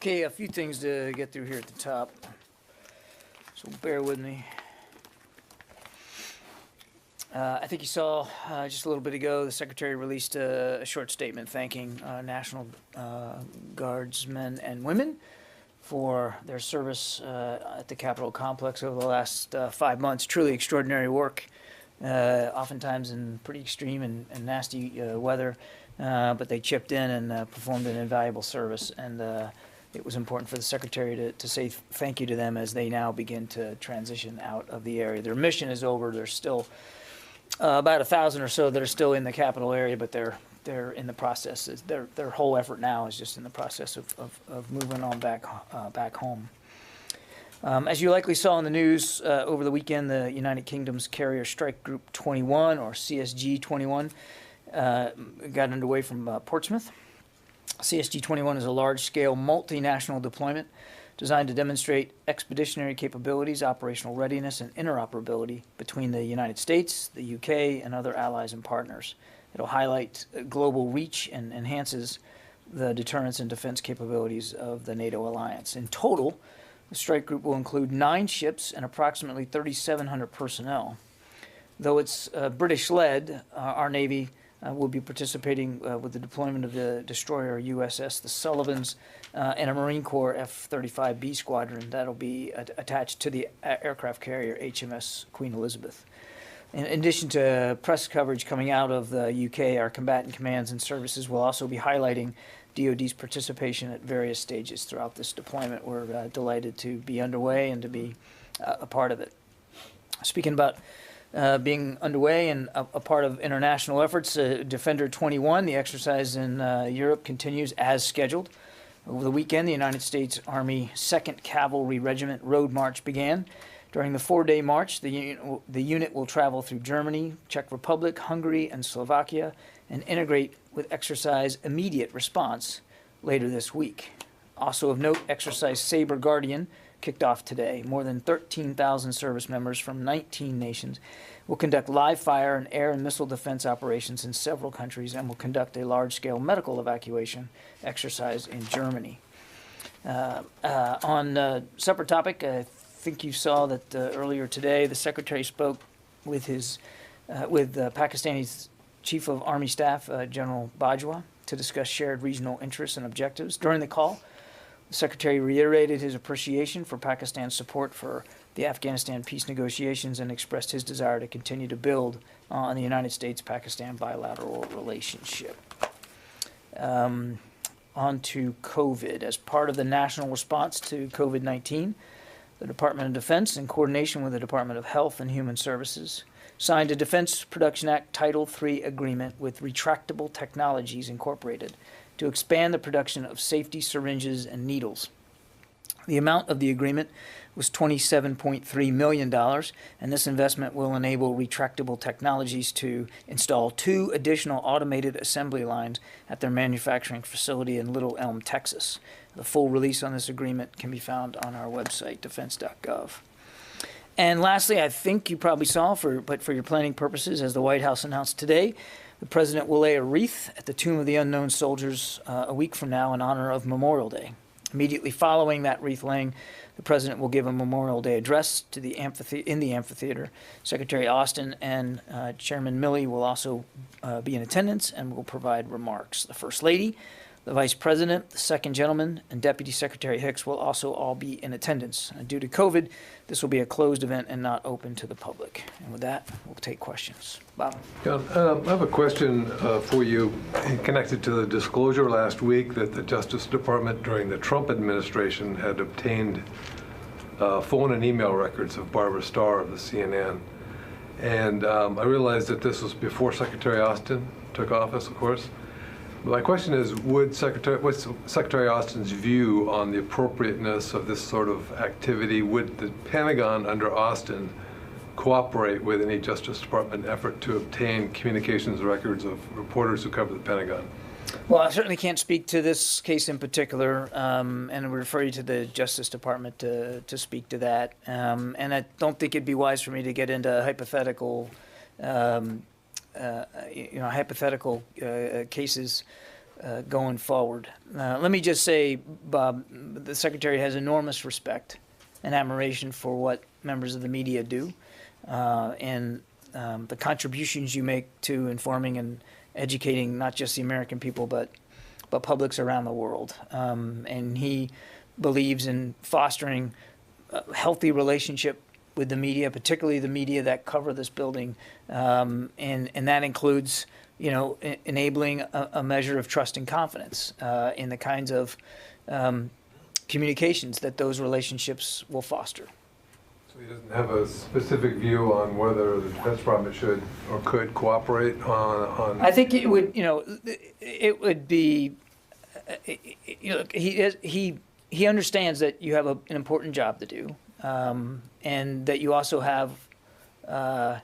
Okay, a few things to get through here at the top, so bear with me. I think you saw just a little bit ago, the Secretary released a short statement thanking National Guardsmen and women for their service at the Capitol complex over the last 5 months. Truly extraordinary work, oftentimes in pretty extreme and nasty weather, but they chipped in and performed an invaluable service. And it was important for the Secretary to say thank you to them as they now begin to transition out of the area. Their mission is over. There's still about 1,000 or so that are still in the Capitol area, but they're in the process. Their whole effort now is just in the process of moving on back home. As you likely saw in the news over the weekend, the United Kingdom's Carrier Strike Group 21, or CSG 21, got underway from Portsmouth. CSG 21 is a large-scale multinational deployment designed to demonstrate expeditionary capabilities, operational readiness, and interoperability between the United States, the UK, and other allies and partners. It'll highlight global reach and enhances the deterrence and defense capabilities of the NATO alliance. In total, the strike group will include 9 ships and approximately 3,700 personnel. Though it's British-led, our Navy will be participating with the deployment of the destroyer USS the Sullivans and a Marine Corps F-35B squadron that'll be attached to the aircraft carrier HMS Queen Elizabeth. In addition to press coverage coming out of the UK, our combatant commands and services will also be highlighting DoD's participation at various stages throughout this deployment. We're delighted to be underway and to be a part of it. Speaking about being underway and a part of international efforts, Defender 21, the exercise in Europe, continues as scheduled. Over the weekend, the United States Army 2nd Cavalry Regiment Road March began. During the 4-day march, the unit will travel through Germany, Czech Republic, Hungary, and Slovakia, and integrate with exercise Immediate Response later this week. Also of note, exercise Saber Guardian kicked off today. More than 13,000 service members from 19 nations will conduct live fire and air and missile defense operations in several countries and will conduct a large-scale medical evacuation exercise in Germany. On a separate topic, I think you saw that earlier today the Secretary spoke with Pakistani's Chief of Army Staff, General Bajwa, to discuss shared regional interests and objectives. During the call, the Secretary reiterated his appreciation for Pakistan's support for the Afghanistan peace negotiations and expressed his desire to continue to build on the United States-Pakistan bilateral relationship. On to COVID. As part of the national response to COVID-19, the Department of Defense, in coordination with the Department of Health and Human Services, signed a Defense Production Act Title III agreement with Retractable Technologies Incorporated to expand the production of safety syringes and needles. The amount of the agreement was $27.3 million, and this investment will enable Retractable Technologies to install 2 additional automated assembly lines at their manufacturing facility in Little Elm, Texas. The full release on this agreement can be found on our website, defense.gov. And lastly, I think you probably saw, but for your planning purposes, as the White House announced today, the President will lay a wreath at the Tomb of the Unknown Soldiers a week from now in honor of Memorial Day. Immediately following that wreath laying, the President will give a Memorial Day address to the amphitheater. Secretary Austin and Chairman Milley will also be in attendance and will provide remarks. The First Lady, the Vice President, the Second Gentleman, and Deputy Secretary Hicks will also all be in attendance. Due to COVID, this will be a closed event and not open to the public. And with that, we'll take questions. Bob? John, I have a question for you connected to the disclosure last week that the Justice Department during the Trump administration had obtained phone and email records of Barbara Starr of the CNN. And I realized that this was before Secretary Austin took office, of course. My question is, what's Secretary Austin's view on the appropriateness of this sort of activity? Would the Pentagon under Austin cooperate with any Justice Department effort to obtain communications records of reporters who cover the Pentagon? Well, I certainly can't speak to this case in particular, and I refer you to the Justice Department to speak to that. And I don't think it'd be wise for me to get into hypothetical cases going forward. Let me just say, Bob, the Secretary has enormous respect and admiration for what members of the media do, and the contributions you make to informing and educating not just the American people, but publics around the world. And he believes in fostering a healthy relationship with the media, particularly the media that cover this building, and that includes, enabling a measure of trust and confidence in the kinds of communications that those relationships will foster. So he doesn't have a specific view on whether the Defense Department should or could cooperate on. I think it would, it would be, he understands that you have an important job to do, and that you also have a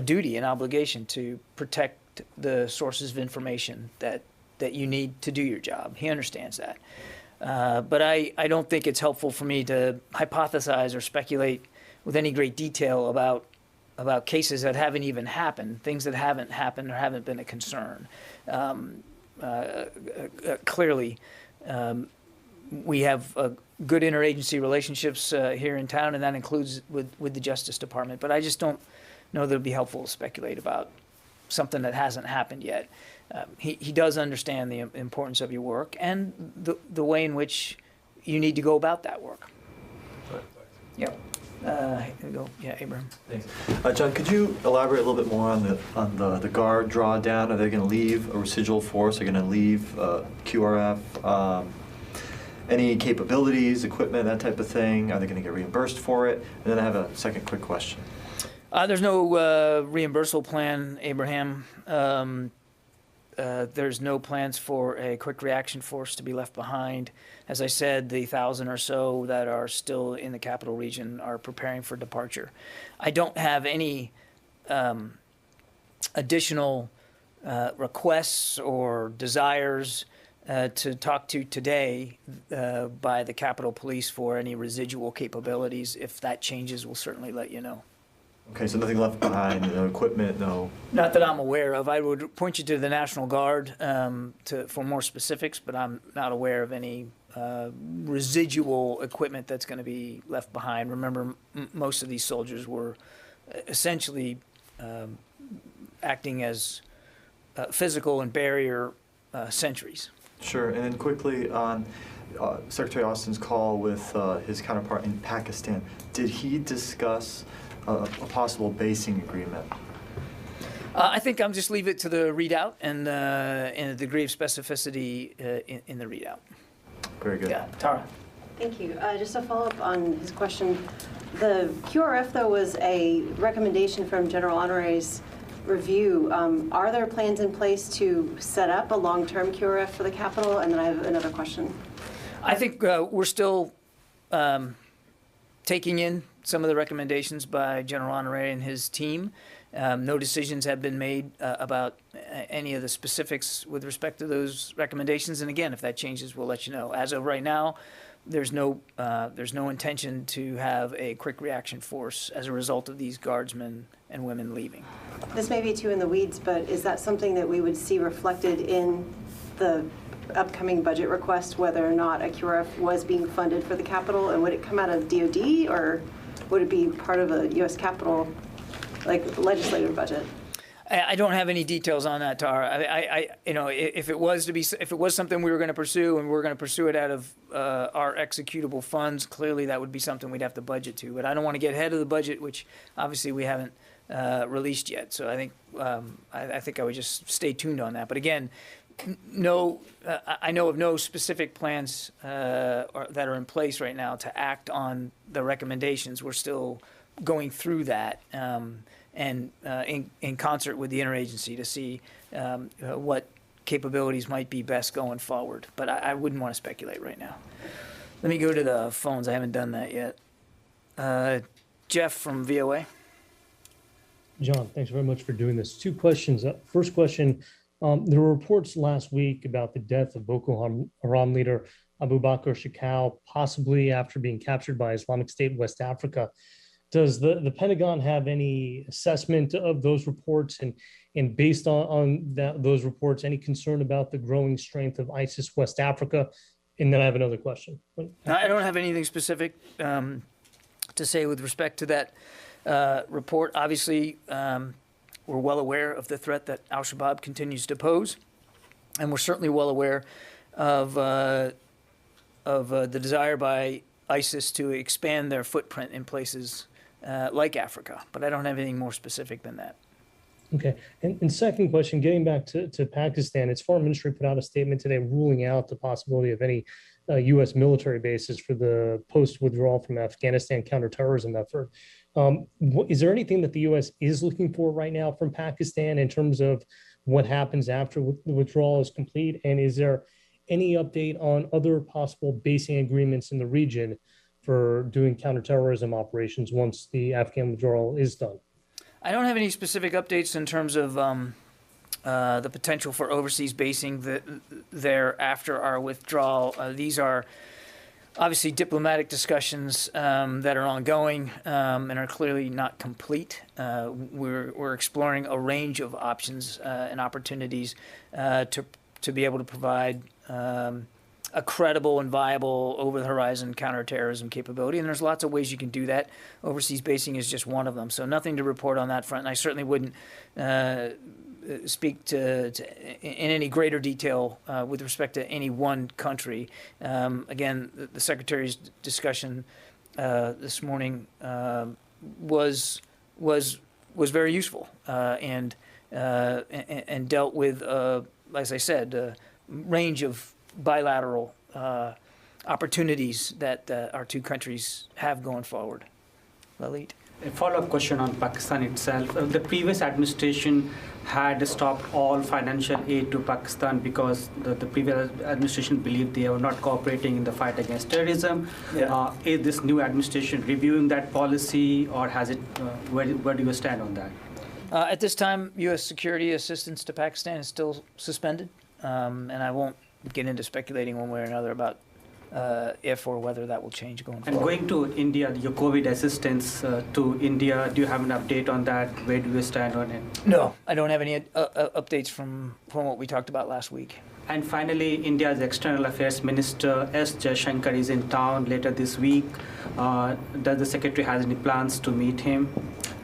duty, an obligation to protect the sources of information that you need to do your job. He understands that. But I don't think it's helpful for me to hypothesize or speculate with any great detail about cases that haven't even happened, things that haven't happened or haven't been a concern. Clearly, we have good interagency relationships here in town, and that includes with the Justice Department. But I just don't know that it would be helpful to speculate about something that hasn't happened yet. He does understand the importance of your work and the way in which you need to go about that work. Yep. Here we go. Yeah, Abraham. Thanks. John, could you elaborate a little bit more on the guard drawdown? Are they going to leave a residual force? Are they going to leave QRF? Any capabilities, equipment, that type of thing? Are they going to get reimbursed for it? And then I have a second quick question. There's no reimbursable plan, Abraham. There's no plans for a quick reaction force to be left behind. As I said, the 1,000 or so that are still in the capital region are preparing for departure. I don't have any additional requests or desires to talk to today by the Capitol Police for any residual capabilities. If that changes, we'll certainly let you know. Okay, so nothing left behind, no equipment, no... Not that I'm aware of. I would point you to the National Guard for more specifics, but I'm not aware of any residual equipment that's going to be left behind. Remember, most of these soldiers were essentially acting as physical and barrier sentries. Sure, and then quickly on Secretary Austin's call with his counterpart in Pakistan, did he discuss a possible basing agreement? I think I'll just leave it to the readout and a degree of specificity in the readout. Very good. Yeah, Tara. Thank you. Just a follow-up on his question. The QRF, though, was a recommendation from General Honore's review. Are there plans in place to set up a long-term QRF for the Capitol? And then I have another question. I think we're still taking in some of the recommendations by General Honore and his team. No decisions have been made about any of the specifics with respect to those recommendations. And again, if that changes, we'll let you know. As of right now, there's no intention to have a quick reaction force as a result of these guardsmen and women leaving. This may be too in the weeds, but is that something that we would see reflected in the upcoming budget request, whether or not a QRF was being funded for the Capitol? And would it come out of DOD, or would it be part of a U.S. Capitol, like legislative budget? I don't have any details on that, Tara. If it was something we were going to pursue, and we're going to pursue it out of our executable funds, clearly that would be something we'd have to budget to. But I don't want to get ahead of the budget, which obviously we haven't released yet. So I think I would just stay tuned on that. But again, I know of no specific plans that are in place right now to act on the recommendations. We're still going through that. And in concert with the interagency to see what capabilities might be best going forward. But I wouldn't want to speculate right now. Let me go to the phones. I haven't done that yet. Jeff from VOA. John, thanks very much for doing this. Two questions. First question, there were reports last week about the death of Boko Haram leader Abu Bakr Shekau, possibly after being captured by Islamic State West Africa. does the Pentagon have any assessment of those reports? And based on those reports, any concern about the growing strength of ISIS West Africa? And then I have another question. I don't have anything specific to say with respect to that report. Obviously, we're well aware of the threat that al-Shabaab continues to pose, and we're certainly well aware of the desire by ISIS to expand their footprint in places like Africa. But I don't have anything more specific than that. Okay. And second question, getting back to Pakistan, its foreign ministry put out a statement today ruling out the possibility of any U.S. military bases for the post-withdrawal from Afghanistan counterterrorism effort. Is there anything that the U.S. is looking for right now from Pakistan in terms of what happens after the withdrawal is complete? And is there any update on other possible basing agreements in the region for doing counterterrorism operations once the Afghan withdrawal is done? I don't have any specific updates in terms of the potential for overseas basing there after our withdrawal. These are obviously diplomatic discussions that are ongoing and are clearly not complete. We're exploring a range of options and opportunities to be able to provide a credible and viable over-the-horizon counterterrorism capability, and there's lots of ways you can do that. Overseas basing is just one of them, so nothing to report on that front, and I certainly wouldn't speak to in any greater detail with respect to any one country. Again, the Secretary's discussion this morning was very useful and dealt with, as I said, a range of bilateral opportunities that our two countries have going forward. Lalit? A follow-up question on Pakistan itself. The previous administration had stopped all financial aid to Pakistan because the previous administration believed they were not cooperating in the fight against terrorism. Yeah. Is this new administration reviewing that policy, or has it? Where do you stand on that? At this time, U.S. security assistance to Pakistan is still suspended, and I won't get into speculating one way or another about if or whether that will change going forward. And going to India, your COVID assistance to India, do you have an update on that? Where do you stand on it? No, I don't have any updates from what we talked about last week. And finally, India's External Affairs Minister S. Jaishankar is in town later this week. Does the Secretary have any plans to meet him?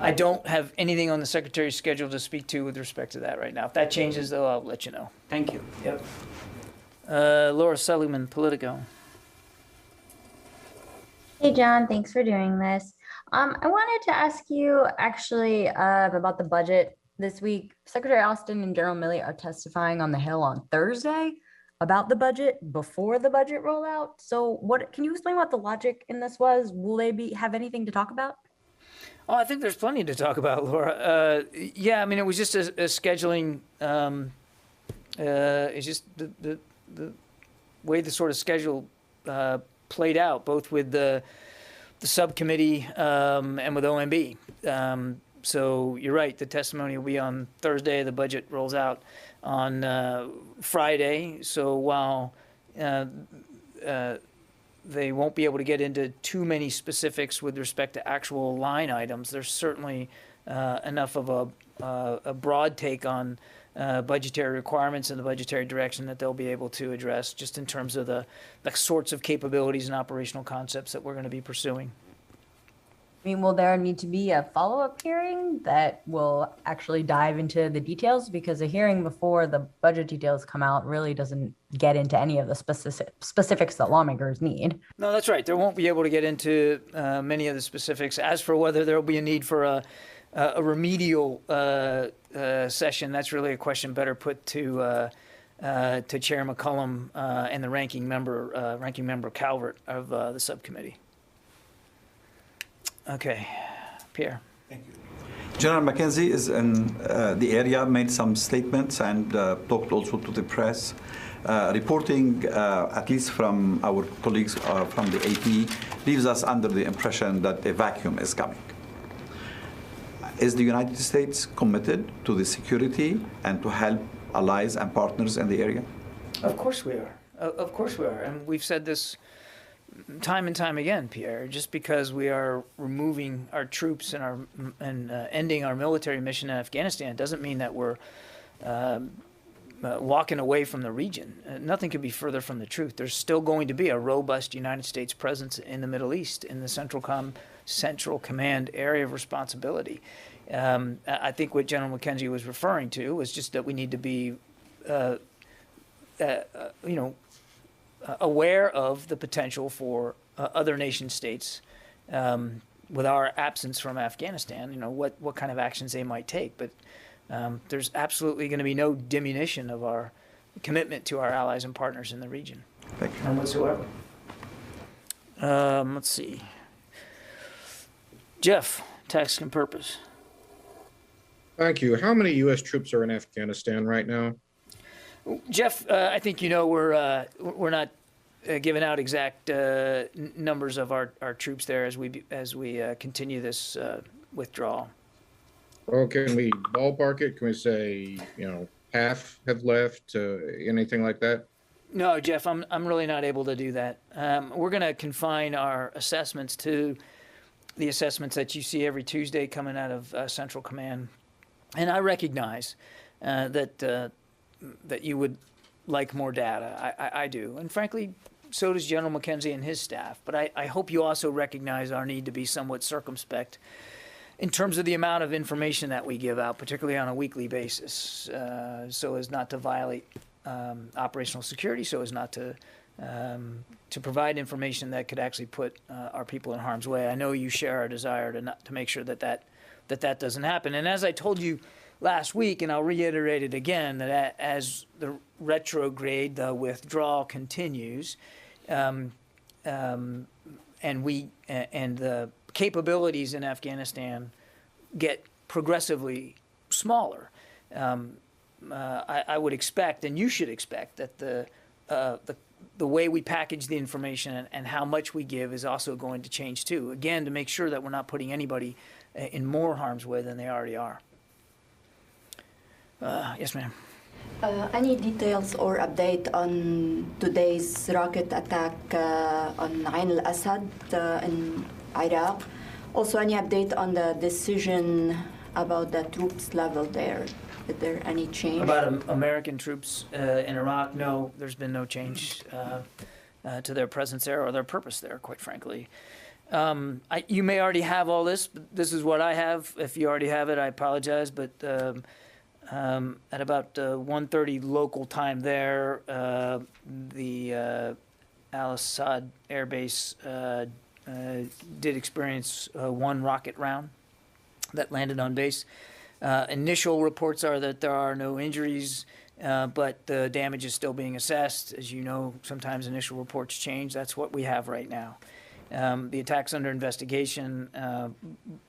I don't have anything on the Secretary's schedule to speak to with respect to that right now. If that changes, though, I'll let you know. Thank you. Yep. Laura Seligman, Politico. Hey, John, thanks for doing this. I wanted to ask you actually about the budget this week. Secretary Austin and General Milley are testifying on the Hill on Thursday about the budget before the budget rollout. So can you explain what the logic in this was? Will they have anything to talk about? Oh, I think there's plenty to talk about, Laura. Yeah, I mean, it was just a scheduling, it's just the way the sort of schedule played out, both with the subcommittee and with OMB. So you're right, the testimony will be on Thursday. The budget rolls out on Friday. So while they won't be able to get into too many specifics with respect to actual line items, there's certainly enough of a broad take on budgetary requirements and the budgetary direction that they'll be able to address just in terms of the sorts of capabilities and operational concepts that we're going to be pursuing. I mean, will there need to be a follow-up hearing that will actually dive into the details? Because a hearing before the budget details come out really doesn't get into any of the specifics that lawmakers need. No, that's right. They won't be able to get into many of the specifics. As for whether there will be a need for a remedial session, that's really a question better put to Chair McCollum and the ranking member Calvert of the subcommittee. Okay, Pierre. Thank you. General McKenzie is in the area, made some statements and talked also to the press, reporting, at least from our colleagues from the AP, leaves us under the impression that a vacuum is coming. Is the United States committed to the security and to help allies and partners in the area? Of course we are. Of course we are. And we've said this time and time again, Pierre, just because we are removing our troops and ending our military mission in Afghanistan doesn't mean that we're walking away from the region. Nothing could be further from the truth. There's still going to be a robust United States presence in the Middle East, in the Central Command area of responsibility. I think what General McKenzie was referring to was just that we need to be, aware of the potential for other nation states with our absence from Afghanistan. What kind of actions they might take, but. There's absolutely going to be no diminution of our commitment to our allies and partners in the region. Thank you. None whatsoever. Let's see. Jeff, task and purpose. Thank you. How many U.S. troops are in Afghanistan right now? Jeff, I think we're not giving out exact numbers of our troops there as we continue this withdrawal. Or can we ballpark it? Can we say, half have left, anything like that? No, Jeff, I'm really not able to do that. We're going to confine our assessments to the assessments that you see every Tuesday coming out of Central Command. And I recognize that you would like more data. I do. And frankly, so does General McKenzie and his staff. But I hope you also recognize our need to be somewhat circumspect in terms of the amount of information that we give out, particularly on a weekly basis, so as not to violate operational security, so as not to provide information that could actually put our people in harm's way. I know you share our desire to make sure that doesn't happen. And as I told you last week, and I'll reiterate it again, that as the retrograde, the withdrawal continues, and the capabilities in Afghanistan get progressively smaller, I would expect, and you should expect, that the way we package the information and how much we give is also going to change too. Again, to make sure that we're not putting anybody in more harm's way than they already are. Yes, ma'am. Any details or update on today's rocket attack on Ain al-Assad in Iraq? Also, any update on the decision about the troops level there? Is there any change? About American troops in Iraq? No, there's been no change to their presence there or their purpose there, quite frankly. You may already have all this, but this is what I have. If you already have it, I apologize, but at about 1:30 local time there, the Al-Assad Air Base did experience one rocket round that landed on base. Initial reports are that there are no injuries, but the damage is still being assessed. As you know, sometimes initial reports change. That's what we have right now. The attack's under investigation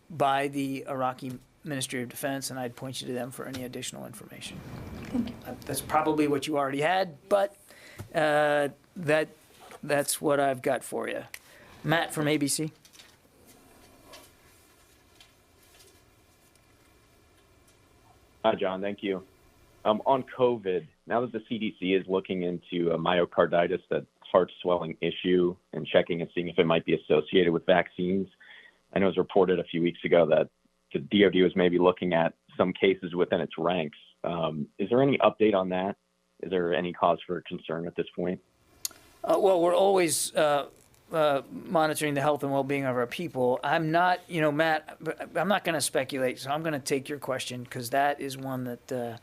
by the Iraqi Ministry of Defense, and I'd point you to them for any additional information. Thank you. That's probably what you already had, but that's what I've got for you. Matt from ABC. Hi, John. Thank you. On COVID, now that the CDC is looking into a myocarditis, that heart swelling issue, and checking and seeing if it might be associated with vaccines, I know it was reported a few weeks ago that the DoD was maybe looking at some cases within its ranks. Is there any update on that? Is there any cause for concern at this point? Well, we're always monitoring the health and well-being of our people. I'm not, Matt, I'm not going to speculate, so I'm going to take your question because that is one that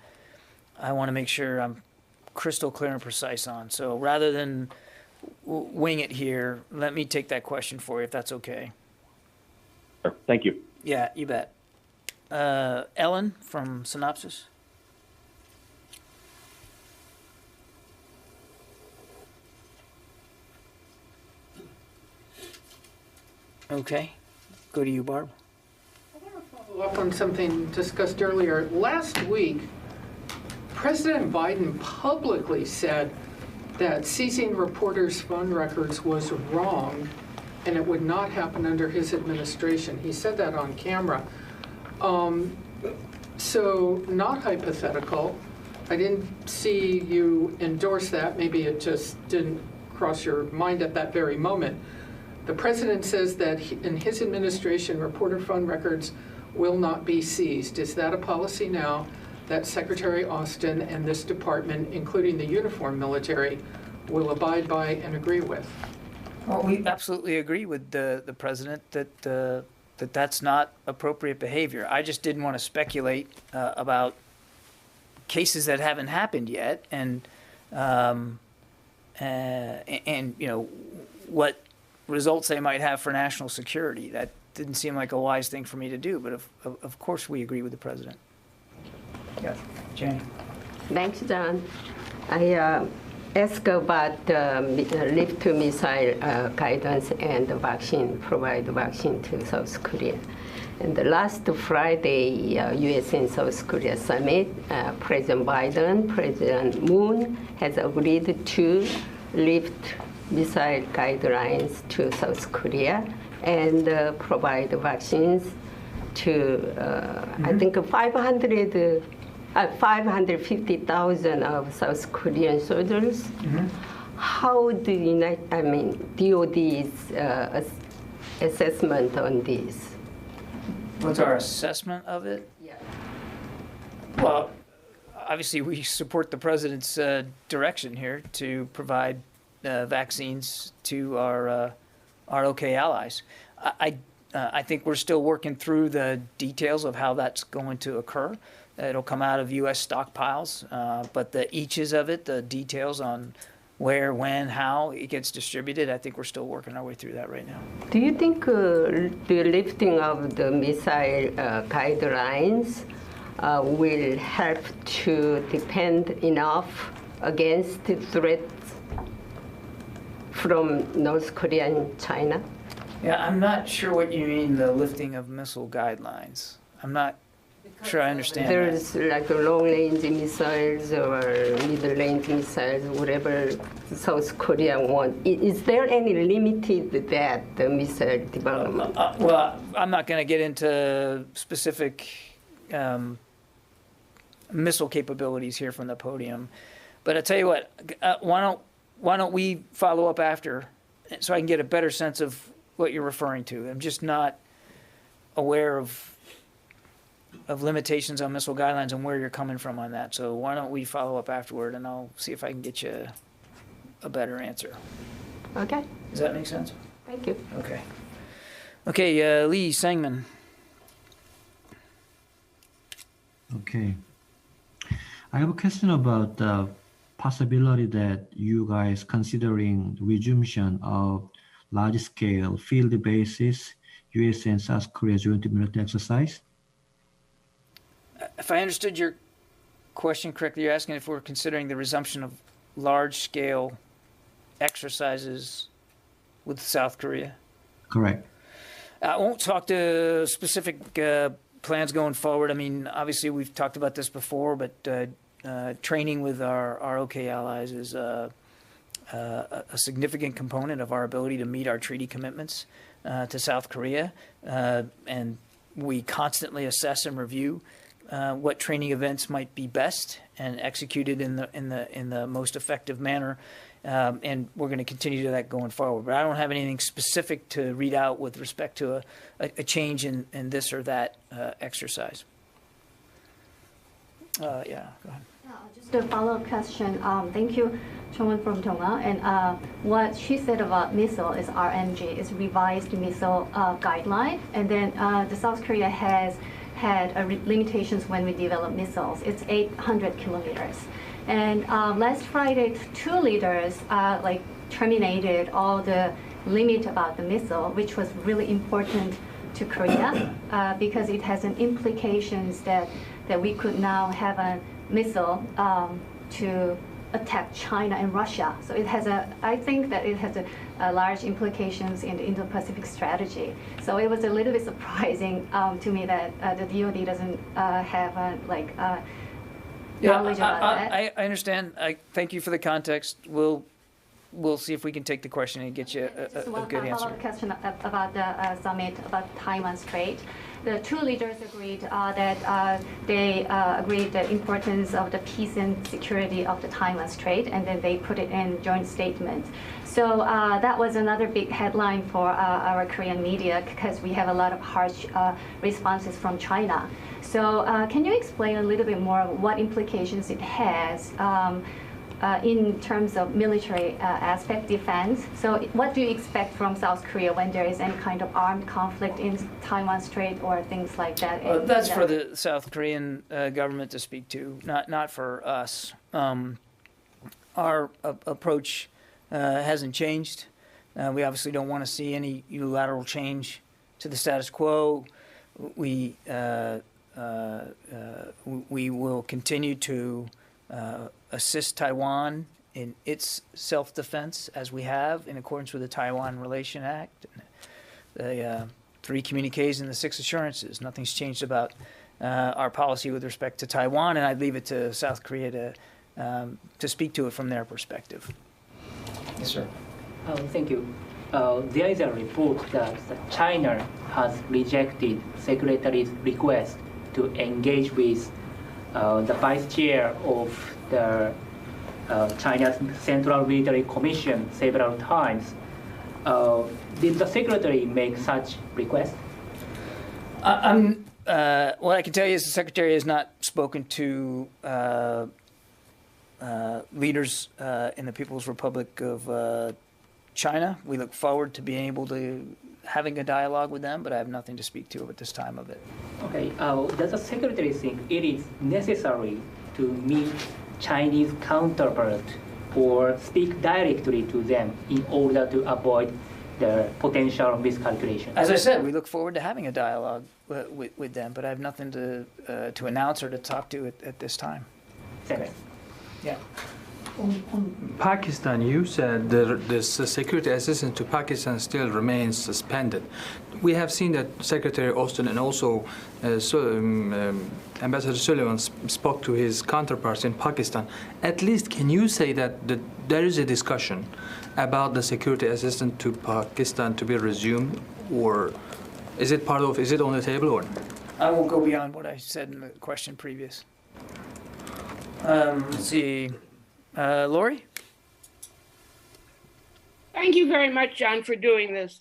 I want to make sure I'm crystal clear and precise on. So rather than wing it here, let me take that question for you, if that's okay. Sure. Thank you. Yeah, you bet. Ellen from Synopsis. Okay, go to you, Barb. I want to follow up on something discussed earlier. Last week, President Biden publicly said that seizing reporters' phone records was wrong and it would not happen under his administration. He said that on camera. So not hypothetical. I didn't see you endorse that. Maybe it just didn't cross your mind at that very moment. The president says that in his administration, reporter phone records will not be seized. Is that a policy now that Secretary Austin and this department, including the uniformed military, will abide by and agree with? Well, we absolutely agree with the president that that's not appropriate behavior. I just didn't want to speculate about cases that haven't happened yet, and you know what results they might have for national security. That didn't seem like a wise thing for me to do, but of course we agree with the president. Yes, Jane. Thanks, John. I ask about lift to missile guidance and the vaccine, provide vaccine to South Korea. And the last Friday, U.S. and South Korea summit, President Biden, President Moon has agreed to lift missile guidelines to South Korea and provide vaccines to, I think, 550,000 of South Korean soldiers. How do DOD's assessment on this? What's our assessment of it? Yeah. Well, obviously we support the president's direction here to provide vaccines to our OK allies. I think we're still working through the details of how that's going to occur. It'll come out of U.S. stockpiles, but the eaches of it, the details on where, when, how it gets distributed, I think we're still working our way through that right now. Do you think the lifting of the missile guidelines will help to defend enough against threats from North Korea and China? Yeah, I'm not sure what you mean, the lifting of missile guidelines. I'm not sure I understand There's that. like long-range missiles or middle-range missiles, whatever South Korea wants. Is there any limited that the missile development? Well, I'm not going to get into specific missile capabilities here from the podium, but I tell you what, why don't we follow up after, so I can get a better sense of what you're referring to. I'm just not aware of limitations on missile guidelines and where you're coming from on that. So why don't we follow up afterward, and I'll see if I can get you a better answer. Okay. Does that make sense? Thank you. Okay. Okay, Lee Sangman. Okay. I have a question about the possibility that you guys considering the resumption of large-scale field bases, U.S. and South Korea joint military exercise. If I understood your question correctly, you're asking if we're considering the resumption of large-scale exercises with South Korea? Correct. I won't talk to specific plans going forward. I mean, obviously, we've talked about this before, but training with our OK allies is a significant component of our ability to meet our treaty commitments to South Korea. And we constantly assess and review what training events might be best and executed in the most effective manner, and we're going to continue to do that going forward. But I don't have anything specific to read out with respect to a change in this or that exercise. Yeah, go ahead. Just a follow-up question. Thank you, Chongwon from Tonga. And what she said about missile is RMG, is revised missile guideline. And then the South Korea has had limitations when we develop missiles. It's 800 kilometers. And last Friday, 2 leaders terminated all the limit about the missile, which was really important to Korea because it has an implications that we could now have a missile to attack China and Russia. So it has I think that it has a large implications in the Indo-Pacific strategy. So it was a little bit surprising to me that the DoD doesn't have knowledge about that. I understand. Thank you for the context. We'll see if we can take the question and get you a good answer. Just one follow-up question about the summit, about Taiwan Strait. the two leaders agreed that they agreed the importance of the peace and security of the Taiwan Strait, and then they put it in joint statement. So that was another big headline for our Korean media because we have a lot of harsh responses from China. So can you explain a little bit more what implications it has in terms of military aspect defense? So what do you expect from South Korea when there is any kind of armed conflict in Taiwan Strait or things like that? That's for the South Korean government to speak to, not for us. Our approach hasn't changed. We obviously don't want to see any unilateral change to the status quo. We will continue to assist Taiwan in its self-defense as we have in accordance with the Taiwan Relation Act, the 3 communiques and the 6 assurances. Nothing's changed about our policy with respect to Taiwan, and I'd leave it to South Korea to speak to it from their perspective. Yes, sir. Thank you. There is a report that China has rejected Secretary's request to engage with the vice chair of the China's Central Military Commission several times. Did the Secretary make such request? What I can tell you is the Secretary has not spoken to leaders in the People's Republic of China. We look forward to being able to having a dialogue with them, but I have nothing to speak to at this time of it. Okay. Does the Secretary think it is necessary to meet Chinese counterpart or speak directly to them in order to avoid the potential miscalculation? As I said, we look forward to having a dialogue with them, but I have nothing to announce or to talk to at this time. Okay. Yeah. On Pakistan, you said this security assistance to Pakistan still remains suspended. We have seen that Secretary Austin and also Ambassador Sullivan spoke to his counterparts in Pakistan. At least, can you say that there is a discussion about the security assistance to Pakistan to be resumed, or is it on the table, or? I won't go beyond what I said in the question previous. Let's see. Lori? Thank you very much, John, for doing this.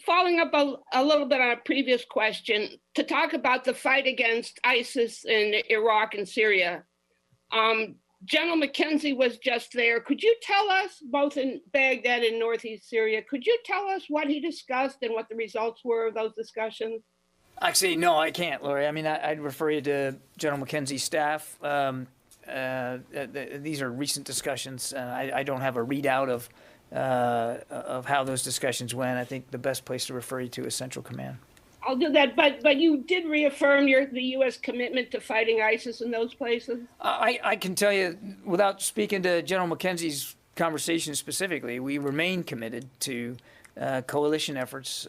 Following up a little bit on a previous question, to talk about the fight against ISIS in Iraq and Syria. General McKenzie was just there. Could you tell us, both in Baghdad and Northeast Syria, could you tell us what he discussed and what the results were of those discussions? Actually, no, I can't, Lori. I mean, I'd refer you to General McKenzie's staff. These are recent discussions, and I don't have a readout of how those discussions went. I think the best place to refer you to is Central Command. I'll do that, but you did reaffirm the U.S. commitment to fighting ISIS in those places? I can tell you, without speaking to General McKenzie's conversation specifically, we remain committed to coalition efforts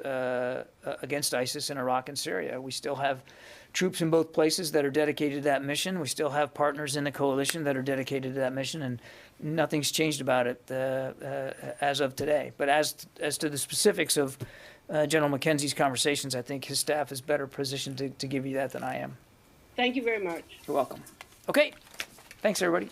against ISIS in Iraq and Syria. We still have troops in both places that are dedicated to that mission. We still have partners in the coalition that are dedicated to that mission, and nothing's changed about it as of today. But as to the specifics of General McKenzie's conversations, I think his staff is better positioned to give you that than I am. Thank you very much. You're welcome. Okay. Thanks, everybody.